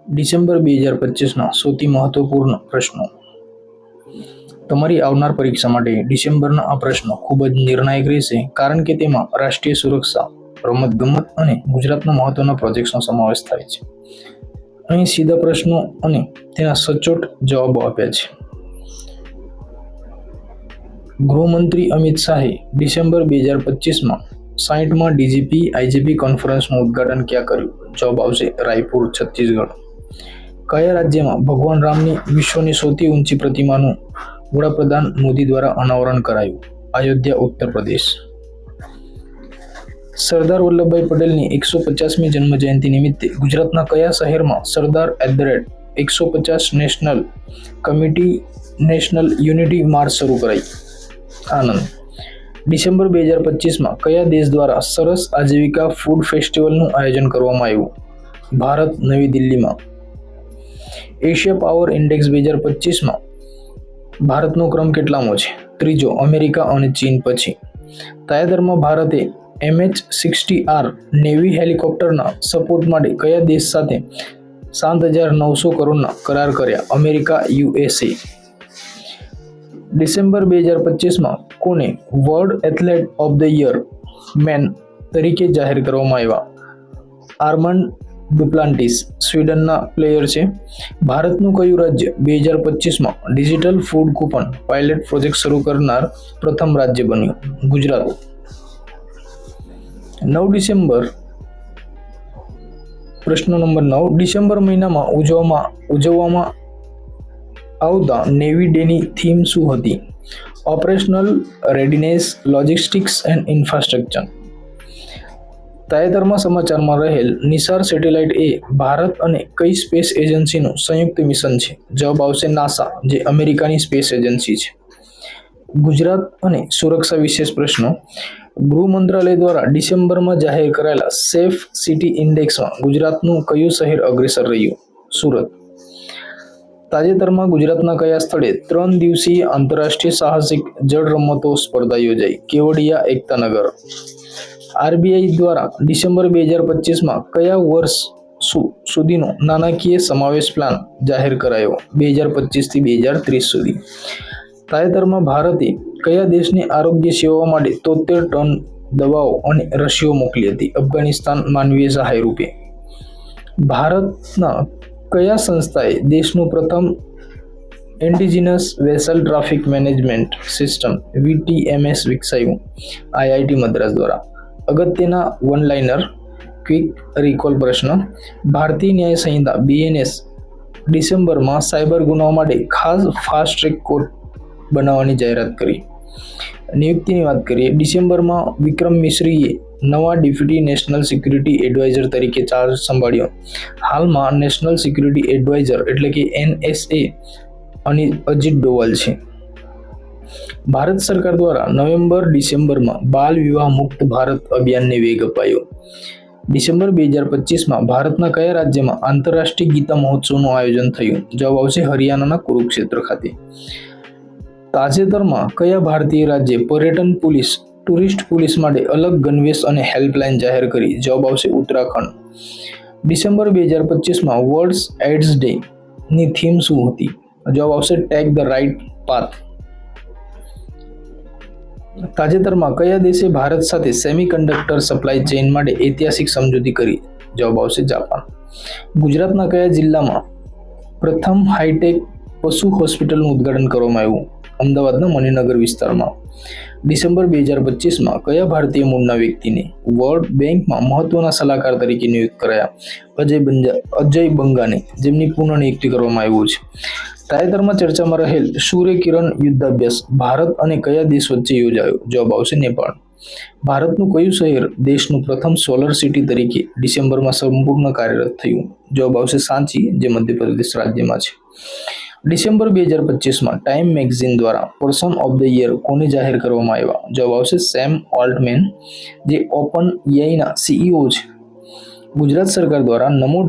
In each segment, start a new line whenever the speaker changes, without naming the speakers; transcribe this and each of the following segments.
December 2025ના સૌથી મહત્વપૂર્ણ પ્રશ્નો. તમારી આવનાર પરીક્ષા માટે ડિસેમ્બરના આ પ્રશ્નો ખૂબ જ નિર્ણાયક રહેશે, કારણ કે તેમાં રાષ્ટ્રીય સુરક્ષા, રમતગમત અને ગુજરાતના મહત્વના પ્રોજેક્ટ્સનો સમાવેશ થાય છે. અહીં સીધા પ્રશ્નો અને તેના સચોટ જવાબો આપ્યા છે. ગૃહમંત્રી અમિત શાહે ડિસેમ્બર 2025માં 60માં ડીજીપી આઈજીપી કોન્ફરન્સનું ઉદ્ઘાટન ક્યાં કર્યું? જવાબ આવશે રાયપુર, છત્તીસગઢ. કયા રાજ્યમાં ભગવાન રામની વિશ્વની સૌથી ઊંચી પ્રતિમાનું વડાપ્રધાન મોદી દ્વારા અનાવરણ કરાયું? અયોધ્યા, ઉત્તર પ્રદેશ. સરદાર વલ્લભભાઈ પટેલની 150મી જન્મજયંતિ નિમિત્તે ગુજરાતના કયા શહેરમાં સરદાર @150 national committee national unity March શરૂ કરાઈ? આનંદ. ડિસેમ્બર 2025માં કયા દેશ દ્વારા સરસ આજીવિકા ફૂડ ફેસ્ટિવલનું આયોજન કરવામાં આવ્યું? ભારત, નવી દિલ્હીમાં. એશિયા પાવર ઇન્ડેક્સ 2025માં ભારતનો ક્રમ કેટલામો છે? ત્રીજો, અમેરિકા અને ચીન પછી. તાજેતરમાં ભારતે MH-60R નેવી હેલિકોપ્ટરના સપોર્ટ માટે કયા દેશ સાથે 7,900 કરોડના કરાર કર્યા? America, USA. ડિસેમ્બર 2025માં કોને world athlete of the year men તરીકે જાહેર કરવામાં આવ્યા? આર્માન્ડ ડુપ્લાન્ટિસ, સ્વીડનના પ્લેયર છે. ભારતનું કયું રાજ્ય 2025માં digital food coupon pilot project શરૂ કરનાર પ્રથમ રાજ્ય બન્યું? ગુજરાત. 9 ડિસેમ્બર. પ્રશ્ન નંબર 9. ડિસેમ્બર મહિનામાં ઉજવવામાં આવતા નેવી ડેની થીમ શું હતી? Operational readiness, logistics and infrastructure. તાજેતરમાં સમાચારમાં રહેલ નિસાર સેટેલાઇટ એ ભારત અને કઈ સ્પેસ એજન્સીનું સંયુક્ત મિશન છે? જવાબ આવશે નાસા, જે અમેરિકાની સ્પેસ એજન્સી છે. ગુજરાત અને સુરક્ષા વિશેષ પ્રશ્નો. ગૃહ મંત્રાલય દ્વારા ડિસેમ્બરમાં જાહેર કરાયેલા સેફ સિટી ઇન્ડેક્સમાં ગુજરાતનું કયું શહેર અગ્રેસર રહ્યું? સુરત. તાજેતરમાં ગુજરાતના કયા સ્થળે 3 દિવસીય આંતરરાષ્ટ્રીય સાહસિક જળ રમતો સ્પર્ધા યોજાઈ? કેવડિયા, એકતાનગર. આરબીઆઈ દ્વારા ડિસેમ્બર 2025માં કયા વર્ષ સુધીનો નાણાકીય સમાવેશ પ્લાન જાહેર કરાયો? 2025થી 2030 સુધી. તાજેતરમાં ભારતે કયા દેશને આરોગ્ય સેવાઓ માટે 73 ટન દવાઓ અને રસીઓ મોકલી હતી? અફઘાનિસ્તાન, માનવીય સહાય રૂપે. ભારતના કયા સંસ્થાએ દેશનું પ્રથમ indigenous vessel traffic management system VTMS વિકસાવ્યું? IIT મદ્રાસ દ્વારા. અગત્યના વન-લાઇનર ક્વિક રિકોલ પ્રશ્ન. ભારતીય ન્યાય સંહિતા BNS ડિસેમ્બરમાં સાયબર ગુનાઓ માટે ખાસ ફાસ્ટ ટ્રેક કોર્ટ બનાવવાની જાહેરાત કરી. નિયુક્તિની વાત કરીએ. ડિસેમ્બરમાં વિક્રમ મિશ્રીએ નવા ડેપ્યુટી નેશનલ સિક્યુરિટી એડવાઇઝર તરીકે ચાર્જ સંભાળ્યો. હાલમાં નેશનલ સિક્યુરિટી એડવાઇઝર એટલે કે NSA અજીત ડોવાલ છે. ભારત સરકાર દ્વારા નવેમ્બર-ડિસેમ્બરમાં બાલ વિવાહ મુક્ત ભારત અભિયાનને વેગ અપાયો. ડિસેમ્બર 2025માં ભારતના કયા રાજ્યમાં આંતરરાષ્ટ્રીય ગીતા મહોત્સવનું આયોજન થયું? જવાબ આવશે હરિયાણાના કુરુક્ષેત્ર ખાતે. તાજેતરમાં કયા ભારતીય રાજ્યે પર્યટન પોલીસ ટુરિસ્ટ પોલીસ માટે અલગ ગણવેશ અને હેલ્પલાઇન જાહેર કરી? જવાબ આવશે ઉત્તરાખંડ. ડિસેમ્બર 2025માં વર્લ્ડ એઇડ્સ ડે ની થીમ શું હતી? જવાબ આવશે ટેક ધ રાઇટ પાથ. તાજેતરમાં કયા દેશે ભારત સાથે સેમિકન્ડક્ટર સપ્લાય ચેઇન માટે ઐતિહાસિક સમજૂતી કરી? જવાબ આવશે જાપાન. ગુજરાતના કયા જિલ્લામાં પ્રથમ હાઈટેક પશુ હોસ્પિટલનું ઉદ્ઘાટન કરવામાં આવ્યું? અમદાવાદના મણિનગર વિસ્તારમાં. ડિસેમ્બર 2025માં કયા ભારતીય મૂળના વ્યક્તિને વર્લ્ડ બેંકમાં મહત્વના સલાહકાર તરીકે નિયુક્ત કરાયા? અજય બંગાને, જેમની પુનઃ નિયુક્તિ કરવામાં આવ્યું છે. તાજેતરમાં ચર્ચામાં રહેલ સૂર્ય કિરણ યુદ્ધાભ્યાસ ભારત અને કયા દેશ વચ્ચે યોજાયો? જવાબ આવશે નેપાળ. ભારતનું કયું શહેર દેશનું પ્રથમ સોલર સિટી તરીકે ડિસેમ્બરમાં સંપૂર્ણ કાર્યરત થયું? જવાબ આવશે સાંચી, જે મધ્યપ્રદેશ રાજ્યમાં છે. ડિસેમ્બર 2025માં ટાઈમ મેગઝીન દ્વારા પર્સન ઓફ ધ યર કોને જાહેર કરવામાં આવ્યા? જવાબ આવશે સેમ ઓલ્ટમેન, જે ઓપન એઆઈના CEO છે. ગુજરાત સરકાર દ્વારા નમો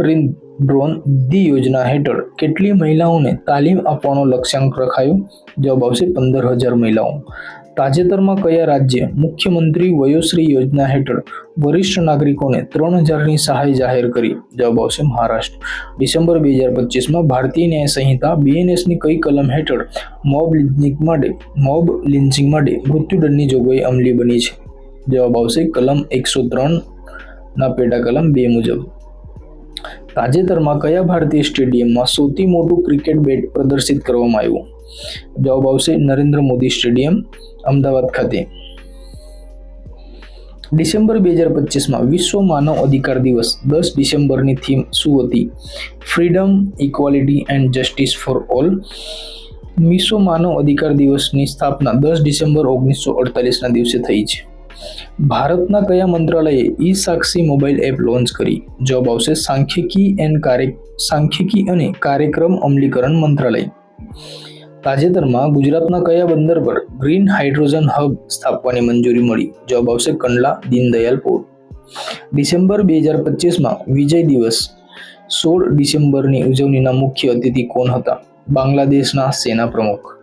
ડ્રોન દીદી યોજના હેઠળ કેટલી મહિલાઓને તાલીમ આપવાનો લક્ષ્યાંક રખાયો? જવાબ આવશે 15,000 મહિલાઓ. તાજેતરમાં કયા રાજ્ય મુખ્યમંત્રી વયોશ્રી યોજના હેઠળ વરિષ્ઠ નાગરિકોને 3000ની સહાય જાહેર કરી? જવાબ આવશે મહારાષ્ટ્ર. ડિસેમ્બર 2025માં ભારતીય ન્યાય સંહિતા BNSની કઈ કલમ હેઠળ મોબ લિન્ચિંગ માટે મૃત્યુદંડની જોગવાઈ અમલી બની છે? જવાબ આવશે કલમ 103 પેટા કલમ 2 મુજબ. તાજેતરમાં કયા ભારતીય સ્ટેડિયમમાં સૌથી મોટું ક્રિકેટ બેટ પ્રદર્શિત કરવામાં આવ્યું? જવાબ આવશે નરેન્દ્ર મોદી સ્ટેડિયમ, અમદાવાદ ખાતે. ડિસેમ્બર 2025માં વિશ્વ માનવ અધિકાર દિવસ 10 ડિસેમ્બરની થીમ શું હતી? Freedom, equality and justice for all. વિશ્વ માનવ અધિકાર દિવસની સ્થાપના 10 ડિસેમ્બર 1948ના દિવસે થઈ છે. ભારતના કયા મંત્રાલયે ઈ-સાક્ષી મોબાઈલ એપ લોન્ચ કરી? જવાબ આવશે સાંખ્યિકી અને કાર્યક્રમ અમલીકરણ મંત્રાલય. તાજેતરમાં ગુજરાતના કયા બંદર પર ગ્રીન હાઇડ્રોજન હબ સ્થાપવાની મંજૂરી મળી? જવાબ આવશે કંડલા દીનદયાલ પોર્ટ. ડિસેમ્બર 2025માં વિજય દિવસ 16 ડિસેમ્બરની ઉજવણીના મુખ્ય અતિથિ કોણ હતા? બાંગ્લાદેશના સેના પ્રમુખ.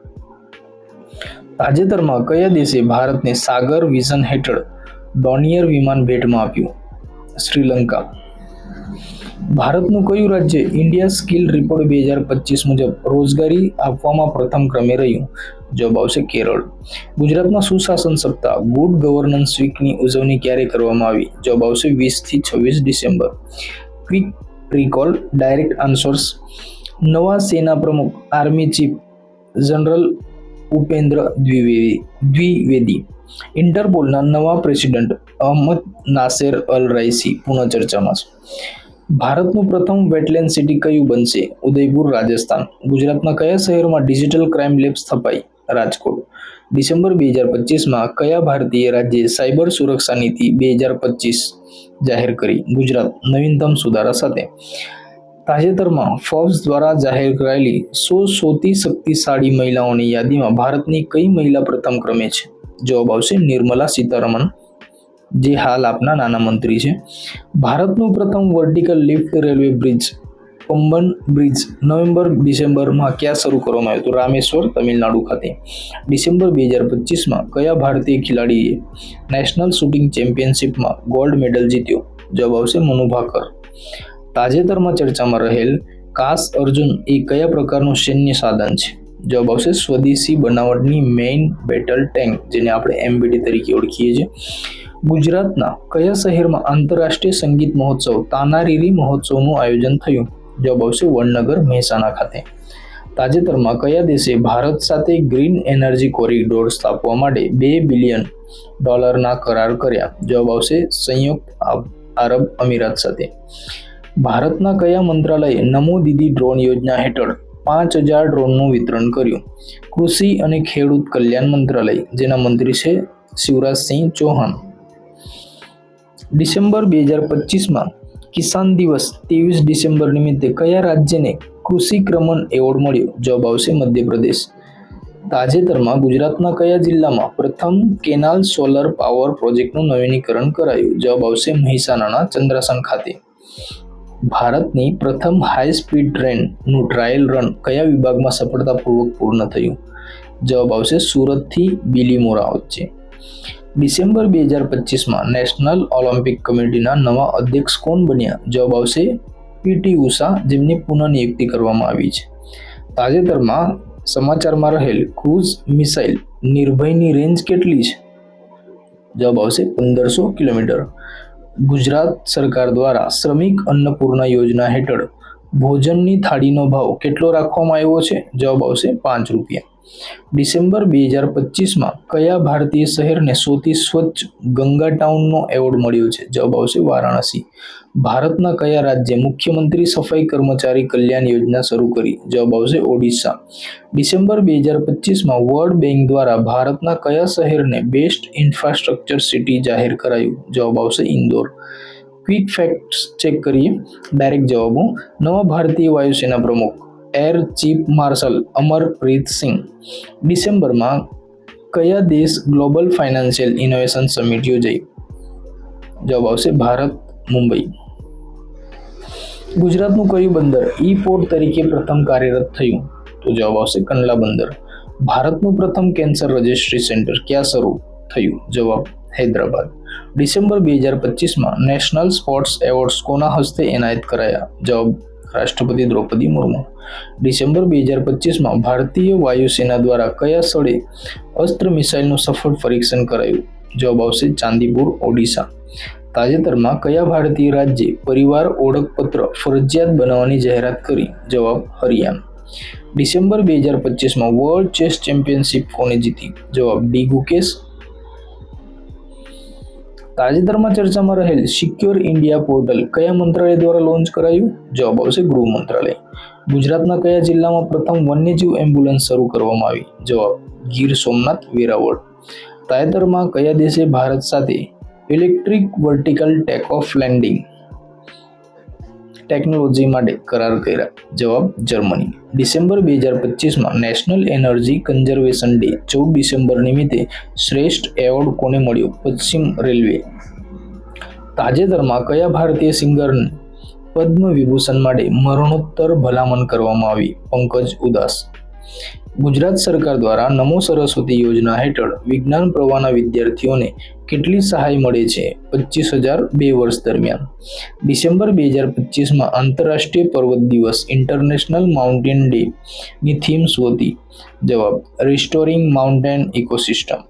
તાજેતરમાં કયા દેશે ભારતને સાગર વિઝન હેઠળ ડોનિયર વિમાન ભેટમાં આપ્યું? શ્રીલંકા. ભારતનું કયું રાજ્ય ઇન્ડિયા સ્કિલ રિપોર્ટ 2025 મુજબ રોજગારી આપવામાં પ્રથમ ક્રમે રહ્યું? જવાબ આવશે કેરળ. ગુજરાતમાં સુશાસન સપ્તાહ ગુડ ગવર્નન્સ વીકની ઉજવણી ક્યારે કરવામાં આવી? જવાબ આવશે 20 થી 26 December. Quick recall direct answers. નવા સેના પ્રમુખ army chief general Upendra Dwivedi. ઇન્ટરપોલના નવા પ્રેસિડેન્ટ અહમદ નાસેર અલ રાઈસી પુનઃ ચર્ચામાં છે. ભારતનું પ્રથમ વેટલેન્ડ સિટી કયું બનશે? ઉદયપુર, રાજસ્થાન. ગુજરાતના કયા શહેરમાં ડિજિટલ ક્રાઇમ લેબ સ્થપાઈ? રાજકોટ. ડિસેમ્બર 2025માં કયા ભારતીય રાજ્યે સાયબર સુરક્ષા નીતિ 2025 જાહેર કરી? ગુજરાત, નવીનતમ સુધારા સાથે. તાજેતરમાં ફોર્બ્સ દ્વારા જાહેર કરાયેલી 100 સૌથી શક્તિશાળી મહિલાઓની યાદીમાં ભારતની કઈ મહિલા પ્રથમ ક્રમે છે? જવાબ આવશે નિર્મલા સીતારમણ, જે હાલ આપના નાના મંત્રી છે. ભારતનું પ્રથમ vertical lift railway bridge Pamban bridge નવેમ્બર-ડિસેમ્બરમાં ક્યાં શરૂ કરવામાં આવ્યું? તો રામેશ્વર, તમિલનાડુ ખાતે. ડિસેમ્બર 2025માં કયા ભારતીય ખેલાડીએ નેશનલ શૂટિંગ ચેમ્પિયનશિપમાં ગોલ્ડ મેડલ જીત્યો? જવાબ આવશે મનુ ભાકર. તાજેતરમાં ચર્ચામાં રહેલ કાસ અર્જુન એ કયા પ્રકારનું સૈન્ય સાધન છે? જવાબ આવશે સ્વદેશી બનાવટની મેઇન બેટલ ટેન્ક, જેને આપણે MBT તરીકે ઓળખીએ છીએ. ગુજરાતના કયા શહેરમાં આંતરરાષ્ટ્રીય સંગીત મહોત્સવ તાનારીરી મહોત્સવનું આયોજન થયું? જવાબ આવશે વડનગર, મહેસાણા ખાતે. તાજેતરમાં કયા દેશે ભારત સાથે ગ્રીન એનર્જી કોરિડોર સ્થાપવા માટે $2 બિલિયન કરાર કર્યા? જવાબ આવશે સંયુક્ત આરબ અમીરાત સાથે. ભારતના કયા મંત્રાલયે નમો દીદી ડ્રોન યોજના હેઠળ 5000 ડ્રોનનું વિતરણ કર્યું? કૃષિ અને ખેડૂત કલ્યાણ મંત્રાલય, જેના મંત્રી છે શિવરાજસિંહ ચૌહાણ. ડિસેમ્બર 2025માં કિસાન દિવસ 23 ડિસેમ્બર નિમિત્તે કયા રાજ્યને કૃષિ ક્રમન એવોર્ડ મળ્યો? જવાબ આવશે મધ્યપ્રદેશ. તાજેતરમાં ગુજરાતના કયા જિલ્લામાં પ્રથમ કેનાલ સોલર પાવર પ્રોજેક્ટનું નવીનીકરણ કરાયું? જવાબ આવશે મહેસાણાના ચંદ્રાસન ખાતે. ભારતની પ્રથમ હાઈ સ્પીડ ટ્રેનનું ટ્રાયલ રન કયા વિભાગમાં સફળતાપૂર્વક પૂર્ણ થયું? જવાબ આવશે સુરતથી બીલીમોરા વચ્ચે. ડિસેમ્બર 2025માં નેશનલ ઓલિમ્પિક કમિટીના નવા અધ્યક્ષ કોણ બન્યા? જવાબ આવશે PT ઉષા, જેમની પુનઃનિયુક્તિ કરવામાં આવી છે. તાજેતરમાં સમાચારમાં રહેલ ક્રૂઝ મિસાઇલ નિર્ભયની રેન્જ કેટલી છે? જવાબ આવશે 1500 કિલોમીટર. ગુજરાત સરકાર દ્વારા શ્રમિક અન્નપૂર્ણા યોજના હેઠળ ભોજનની થાળીનો ભાવ કેટલો રાખવામાં આવ્યો છે? જવાબ આવશે ₹5. ડિસેમ્બર 2025માં કયા ભારતીય શહેરને સૌથી સ્વચ્છ ગંગા ટાઉનનો એવોર્ડ મળ્યો છે? જવાબ આવશે વારાણસી. ભારતના કયા રાજ્યે મુખ્યમંત્રી સફાઈ કર્મચારી કલ્યાણ યોજના શરૂ કરી? જવાબ આવશે ઓડિશા. ડિસેમ્બર 2025માં વર્લ્ડ બેંક દ્વારા ભારતના કયા શહેરને બેસ્ટ ઇન્ફ્રાસ્ટ્રક્ચર સિટી જાહેર કરાયું? જવાબ આવશે ઇન્દોર. ક્વિક ફેક્ટ ચેક કરીએ ડાયરેક્ટ જવાબો. નવા ભારતીય વાયુસેના પ્રમુખ એર ચીફ માર્શલ અમરપ્રીત સિંહ. ડિસેમ્બરમાં કયા દેશ ગ્લોબલ ફાઇનાન્શિયલ ઇનોવેશન સમિટ યોજાઈ? જવાબ આવશે ભારત, મુંબઈ. ગુજરાતનું કયું બંદર ઈ પોર્ટ તરીકે પ્રથમ કાર્યરત થયું? તો જવાબ આવશે કંડલા બંદર. ભારતનું પ્રથમ કેન્સર રજિસ્ટ્રી સેન્ટર ક્યાં શરૂ થયું? જવાબ હૈદરાબાદ. ડિસેમ્બર 2025માં નેશનલ સ્પોર્ટ્સ એવોર્ડ્સ કોના હસ્તે એનાયત કરાયા? જવાબ રાષ્ટ્રપતિ દ્રૌપદી મુર્મુ. ડિસેમ્બર 2025માં ભારતીય વાયુસેના દ્વારા કયા સ્થળે અસ્ત્ર મિસાઇલનું સફળ પરીક્ષણ કરાયું? જવાબ આવશે ચાંદીપુર, ઓડિશા. તાજેતરમાં કયા ભારતીય રાજ્યે પરિવાર ઓળખપત્ર ફરજિયાત બનાવવાની જાહેરાત કરી? જવાબ હરિયાણા. ડિસેમ્બર 2025માં વર્લ્ડ ચેસ ચેમ્પિયનશિપ કોને જીતી? જવાબ ડી ગુકેશ. તાજેતરમાં ચર્ચામાં રહેલ સિક્યોર ઇન્ડિયા પોર્ટલ કયા મંત્રાલય દ્વારા લોન્ચ કરાયું? જવાબ આવશે ગૃહ મંત્રાલય. ગુજરાતના કયા જિલ્લામાં પ્રથમ વન્યજીવ એમ્બ્યુલન્સ શરૂ કરવામાં આવી? જવાબ ગીર સોમનાથ, વેરાવળ. તાજેતરમાં કયા દેશે ભારત સાથે electric vertical take off landing technology માટે કરાર કર્યા? જવાબ જર્મની. ડિસેમ્બર 2025માં national energy conservation day 14 December નિમિત્તે શ્રેષ્ઠ એવોર્ડ કોને મળ્યો? પશ્ચિમ રેલવે. તાજેતરમાં કયા ભારતીય સિંગરને પદ્મ વિભૂષણ માટે મરણોત્તર ભલામણ કરવામાં આવી? પંકજ ઉદાસ. ગુજરાત સરકાર દ્વારા નમો સરસ્વતી યોજના હેઠળ વિજ્ઞાન પ્રવાહના વિદ્યાર્થીઓને કેટલી સહાય મળે છે? 25,000 2 વર્ષ દરમિયાન. ડિસેમ્બર 2025માં આંતરરાષ્ટ્રીય પર્વત દિવસ ઇન્ટરનેશનલ માઉન્ટેન ડે ની થીમ શું હતી? જવાબ રિસ્ટોરિંગ માઉન્ટેન ઇકોસિસ્ટમ.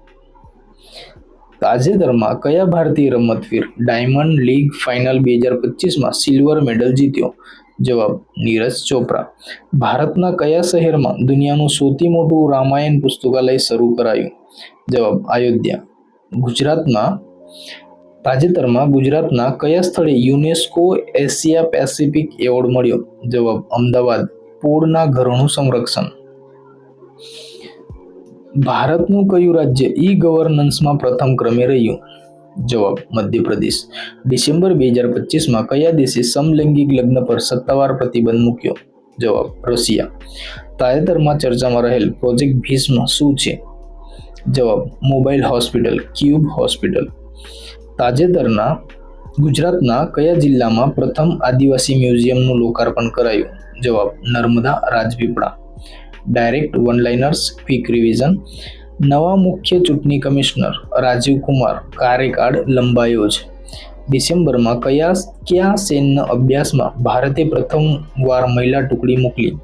તાજેતરમાં કયા ભારતીય રમતવીર ડાયમંડ લીગ ફાઇનલ 2025માં સિલ્વર મેડલ જીત્યો? જવાબ નીરજ ચોપરા. ભારતના કયા શહેરમાં દુનિયાનું સૌથી મોટું રામાયણ પુસ્તકાલય શરૂ કરાયું? જવાબ અયોધ્યા. તાજેતરમાં ગુજરાતના કયા સ્થળે યુનેસ્કો એશિયા પેસિફિક એવોર્ડ મળ્યો? જવાબ અમદાવાદ. પોળના ઘરોનું સંરક્ષણ. ભારતનું કયું રાજ્ય ઈ ગવર્નન્સમાં પ્રથમ ક્રમે રહ્યું? જવાબ મધ્યપ્રદેશ. ડિસેમ્બર 2025માં કયા દેશે સમલૈંગિક લગ્ન પર સત્તાવાર પ્રતિબંધ મૂક્યો? જવાબ રશિયા. તાજેતરમાં ચર્ચામાં રહેલ પ્રોજેક્ટ ભીષ્મ શું છે? જવાબ મોબાઈલ હોસ્પિટલ, ક્યુબ હોસ્પિટલ. તાજેતરના ગુજરાતના કયા જિલ્લામાં પ્રથમ આદિવાસી મ્યુઝિયમનું લોકાર્પણ કરાયું? જવાબ Narmada, Rajpipla. Direct one liners quick revision. નવા મુખ્ય ચૂંટણી કમિશનર રાજીવ કુમાર કાર્યકાળ લંબાયો છે. ડિસેમ્બરમાં કયા સૈન્ય અભ્યાસમાં ભારતે પ્રથમવાર મહિલા ટુકડી મોકલી?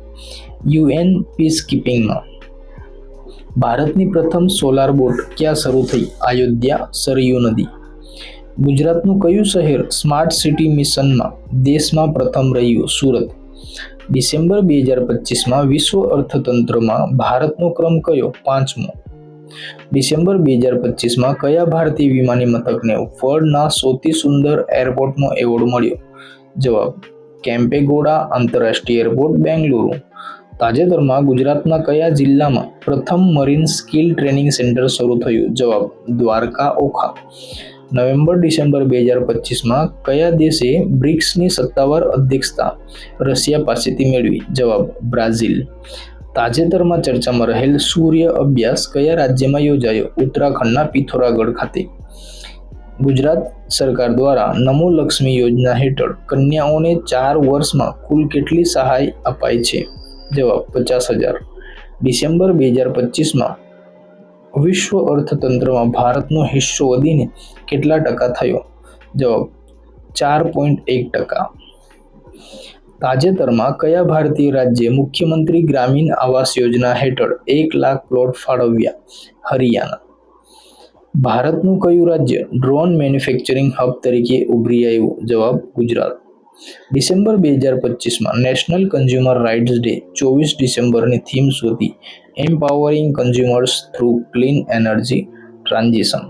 યુએન પીસકીપિંગમાં. ભારતની પ્રથમ સોલાર બોટ ક્યાં શરૂ થઈ? અયોધ્યા, સરયુ નદી. ગુજરાતનું કયું શહેર સ્માર્ટ સિટી મિશનમાં દેશમાં પ્રથમ રહ્યું? સુરત. ડિસેમ્બર 2025માં વિશ્વ અર્થતંત્રમાં ભારતનો ક્રમ કયો? 5મો. ડિસેમ્બર 2025માં કયા ભારતીય વિમાની મથકને વર્લ્ડના સૌથી સુંદર એરપોર્ટનો એવોર્ડ મળ્યો? જવાબ કેમ્પેગોડા આંતરરાષ્ટ્રીય એરપોર્ટ, બેંગલુરુ. તાજેતરમાં ગુજરાતના કયા જિલ્લામાં પ્રથમ મરીન સ્કિલ ટ્રેનિંગ સેન્ટર શરૂ થયું? જવાબ દ્વારકા, ઓખા. નવેમ્બર-ડિસેમ્બર 2025માં કયા દેશે બ્રિક્સની સત્તાવાર અધ્યક્ષતા રશિયા પાસેથી મેળવી? જવાબ બ્રાઝિલ. તાજેતરમાં ચર્ચામાં રહેલ સૂર્ય અભ્યાસ કયા રાજ્યમાં યોજાયો? ઉત્તરાખંડના પિથોરાગઢ ખાતે. ગુજરાત સરકાર દ્વારા નમો લક્ષ્મી યોજના હેઠળ કન્યાઓને 4 વર્ષમાં કુલ કેટલી સહાય અપાય છે? જવાબ 50,000. ડિસેમ્બર 2025માં વિશ્વ અર્થતંત્રમાં ભારતનો હિસ્સો વધીને કેટલા ટકા થયો? જવાબ 4.1%. તાજેતરમાં કયા ભારતીય રાજ્યે મુખ્યમંત્રી ગ્રામીણ આવાસ યોજના હેઠળ 1 લાખ પ્લોટ ફાળવ્યા? હરિયાણા. ભારતનું કયું રાજ્ય ડ્રોન મેન્યુફેક્ચરિંગ હબ તરીકે ઉભરી આવ્યું? જવાબ ગુજરાત. ડિસેમ્બર 2025માં નેશનલ કન્ઝ્યુમર રાઇટ્સ ડે 24 ડિસેમ્બરની થીમ શું હતી? Empowering consumers through clean energy transition.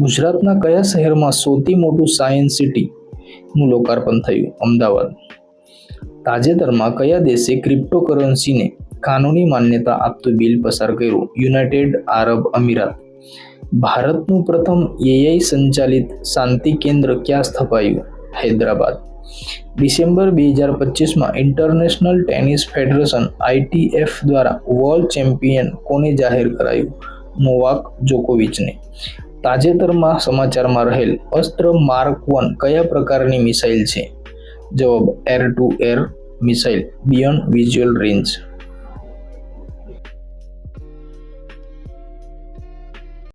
ગુજરાતના કયા શહેરમાં સૌથી મોટું સાયન્સ સિટીનું લોકાર્પણ થયું? અમદાવાદ. તાજેતરમાં કયા દેશે ક્રિપ્ટોકરન્સીને કાનૂની માન્યતા આપતું બિલ પસાર કર્યું? United Arab Emirates. ભારતનું પ્રથમ એઆઈ સંચાલિત શાંતિ કેન્દ્ર ક્યાં સ્થપાયું? હૈદરાબાદ. ડિસેમ્બર 2025માં ઇન્ટરનેશનલ ટેનિસ ફેડરેશન ITF દ્વારા વર્લ્ડ ચેમ્પિયન કોને જાહેર કરાયું? નોવાક જોકોવિચને. તાજેતરમાં સમાચારમાં રહેલ અસ્ત્ર માર્ક 1 કયા પ્રકારની મિસાઇલ છે? જવાબ air two air missile beyond visual range.